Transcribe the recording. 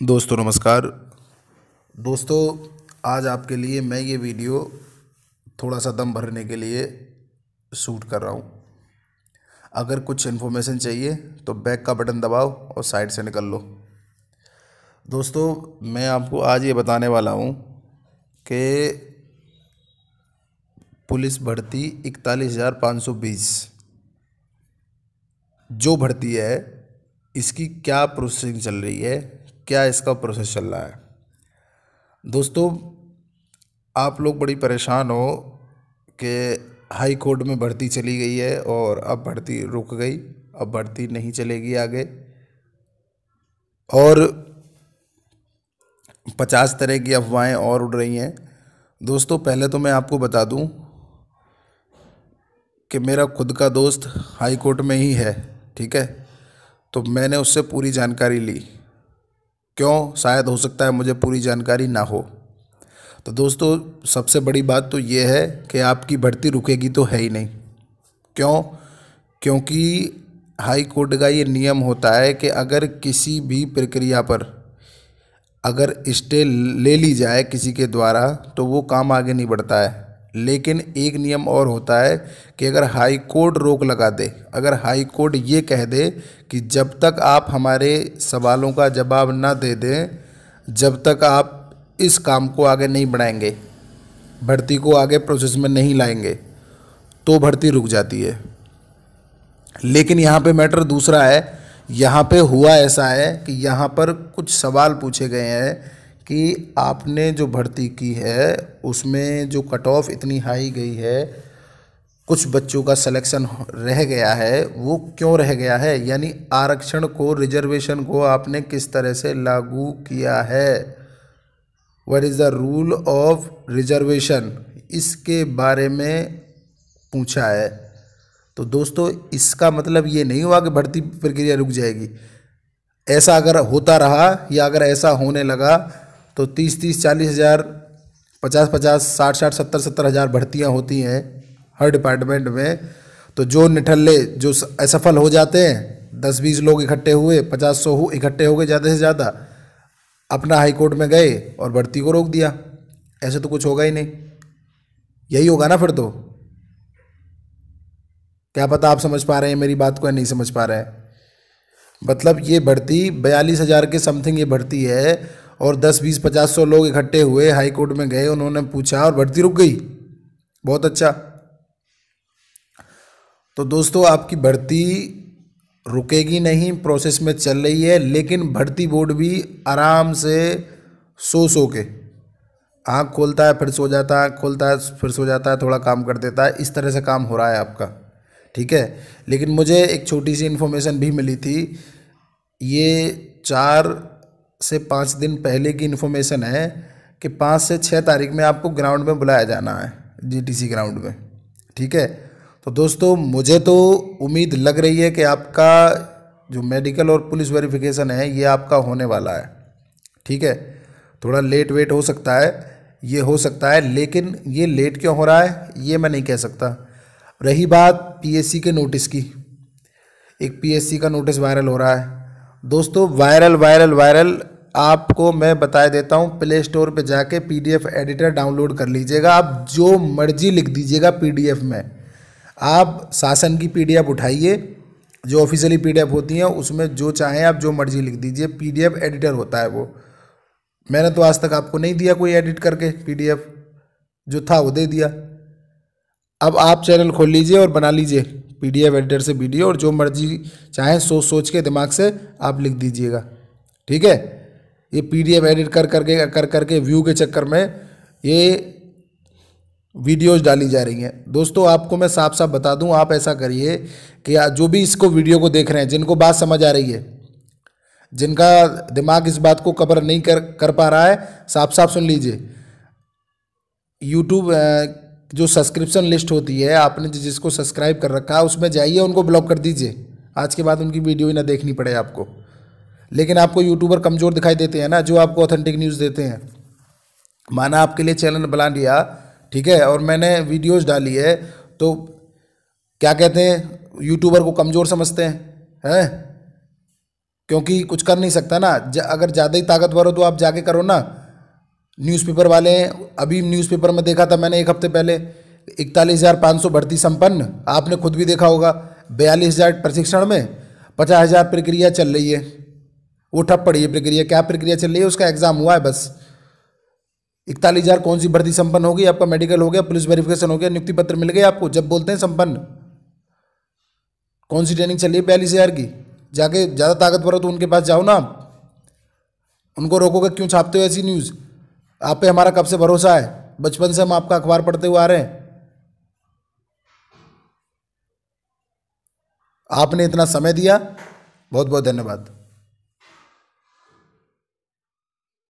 दोस्तों नमस्कार। दोस्तों आज आपके लिए मैं ये वीडियो थोड़ा सा दम भरने के लिए शूट कर रहा हूँ। अगर कुछ इन्फॉर्मेशन चाहिए तो बैक का बटन दबाओ और साइड से निकल लो। दोस्तों मैं आपको आज ये बताने वाला हूँ कि पुलिस भर्ती 41,520 जो भर्ती है इसकी क्या प्रोसेसिंग चल रही है, क्या इसका प्रोसेस चल रहा है। दोस्तों आप लोग बड़ी परेशान हो कि हाई कोर्ट में भर्ती चली गई है और अब भर्ती रुक गई, अब भर्ती नहीं चलेगी आगे, और 50 तरह की अफवाहें और उड़ रही हैं। दोस्तों पहले तो मैं आपको बता दूं कि मेरा खुद का दोस्त हाई कोर्ट में ही है, ठीक है। तो मैंने उससे पूरी जानकारी ली। क्यों? शायद हो सकता है मुझे पूरी जानकारी ना हो। तो दोस्तों सबसे बड़ी बात तो ये है कि आपकी भर्ती रुकेगी तो है ही नहीं। क्यों? क्योंकि हाई कोर्ट का ये नियम होता है कि अगर किसी भी प्रक्रिया पर अगर स्टे ले ली जाए किसी के द्वारा तो वो काम आगे नहीं बढ़ता है। लेकिन एक नियम और होता है कि अगर हाई कोर्ट रोक लगा दे, अगर हाई कोर्ट ये कह दे कि जब तक आप हमारे सवालों का जवाब ना दे दें, जब तक आप इस काम को आगे नहीं बढ़ाएंगे, भर्ती को आगे प्रोसेस में नहीं लाएंगे, तो भर्ती रुक जाती है। लेकिन यहाँ पे मैटर दूसरा है। यहाँ पे हुआ ऐसा है कि यहाँ पर कुछ सवाल पूछे गए हैं कि आपने जो भर्ती की है उसमें जो कट ऑफ इतनी हाई गई है, कुछ बच्चों का सिलेक्शन रह गया है, वो क्यों रह गया है, यानी आरक्षण को, रिजर्वेशन को आपने किस तरह से लागू किया है, what is the rule of reservation, इसके बारे में पूछा है। तो दोस्तों इसका मतलब ये नहीं हुआ कि भर्ती प्रक्रिया रुक जाएगी। ऐसा अगर होता रहा या अगर ऐसा होने लगा तो 30-30, 40,000, 50-50, 60-60, 70-70 हज़ार भर्तियाँ होती हैं हर डिपार्टमेंट में। तो जो निठल्ले जो असफल हो जाते हैं, 10-20 लोग इकट्ठे हुए, 50-100 इकट्ठे हो गए ज़्यादा से ज़्यादा, अपना हाई कोर्ट में गए और भर्ती को रोक दिया। ऐसे तो कुछ होगा ही नहीं। यही होगा ना फिर तो। क्या पता आप समझ पा रहे हैं मेरी बात को या नहीं समझ पा रहे हैं। मतलब ये भर्ती 42,000 के समथिंग ये भर्ती है और 10-20-50-100 लोग इकट्ठे हुए, हाई कोर्ट में गए, उन्होंने पूछा और भर्ती रुक गई। बहुत अच्छा। तो दोस्तों आपकी भर्ती रुकेगी नहीं, प्रोसेस में चल रही है। लेकिन भर्ती बोर्ड भी आराम से सो के आँख खोलता है फिर सो जाता है, खोलता है फिर सो जाता है, थोड़ा काम कर देता है। इस तरह से काम हो रहा है आपका, ठीक है। लेकिन मुझे एक छोटी सी इन्फॉर्मेशन भी मिली थी, ये 4 से 5 दिन पहले की इन्फॉर्मेशन है कि 5 से 6 तारीख में आपको ग्राउंड में बुलाया जाना है, जीटीसी ग्राउंड में, ठीक है। तो दोस्तों मुझे तो उम्मीद लग रही है कि आपका जो मेडिकल और पुलिस वेरिफिकेशन है ये आपका होने वाला है, ठीक है। थोड़ा लेट वेट हो सकता है, ये हो सकता है, लेकिन ये लेट क्यों हो रहा है ये मैं नहीं कह सकता। रही बात पीएससी के नोटिस की, एक पीएससी का नोटिस वायरल हो रहा है। दोस्तों वायरल वायरल वायरल आपको मैं बता देता हूँ, प्ले स्टोर पे जाके पीडीएफ एडिटर डाउनलोड कर लीजिएगा। आप जो मर्जी लिख दीजिएगा पीडीएफ में। आप शासन की पीडीएफ उठाइए, जो ऑफिशियली पीडीएफ होती हैं, उसमें जो चाहें आप जो मर्जी लिख दीजिए। पीडीएफ एडिटर होता है वो। मैंने तो आज तक आपको नहीं दिया कोई एडिट करके पीडीएफ, जो था वो दे दिया। अब आप चैनल खोल लीजिए और बना लीजिए पीडीएफ एडिटर से वीडियो, और जो मर्जी चाहें सोच सोच के दिमाग से आप लिख दीजिएगा, ठीक है। ये पीडीएफ एडिट कर करके व्यू के चक्कर में ये वीडियोज डाली जा रही हैं। दोस्तों आपको मैं साफ साफ बता दूं, आप ऐसा करिए कि जो भी इसको वीडियो को देख रहे हैं, जिनको बात समझ आ रही है, जिनका दिमाग इस बात को कवर नहीं कर पा रहा है, साफ साफ सुन लीजिए। यूट्यूब जो सब्सक्रिप्शन लिस्ट होती है, आपने जिसको सब्सक्राइब कर रखा है उसमें जाइए, उनको ब्लॉक कर दीजिए। आज के बाद उनकी वीडियो ही ना देखनी पड़े आपको। लेकिन आपको यूट्यूबर कमज़ोर दिखाई देते हैं ना, जो आपको ऑथेंटिक न्यूज़ देते हैं। माना आपके लिए चैनल बना लिया, ठीक है, और मैंने वीडियोस डाली है, तो क्या कहते हैं, यूट्यूबर को कमज़ोर समझते हैं, हैं? क्योंकि कुछ कर नहीं सकता ना। अगर ज़्यादा ही ताकतवर हो तो आप जाके करो ना। न्यूज़पेपर वाले हैं, अभी न्यूज़पेपर में देखा था मैंने एक हफ्ते पहले, 41,500 भर्ती संपन्न, आपने खुद भी देखा होगा। 42,000 प्रशिक्षण में 50,000 प्रक्रिया चल रही है, वो ठप पड़ी है प्रक्रिया। क्या प्रक्रिया चल रही है? उसका एग्जाम हुआ है बस। 41,000 कौन सी भर्ती संपन्न होगी? आपका मेडिकल हो गया, पुलिस वेरिफिकेशन हो गया, नियुक्ति पत्र मिल गए आपको जब बोलते हैं संपन्न। कौन सी ट्रेनिंग चल रही है 42,000 की? जाके ज़्यादा ताकतवर हो तो उनके पास जाओ ना आप। उनको रोकोगे क्यों? छापते हो ऐसी न्यूज़? आप पे हमारा कब से भरोसा है, बचपन से हम आपका अखबार पढ़ते हुए आ रहे हैं। आपने इतना समय दिया, बहुत बहुत धन्यवाद।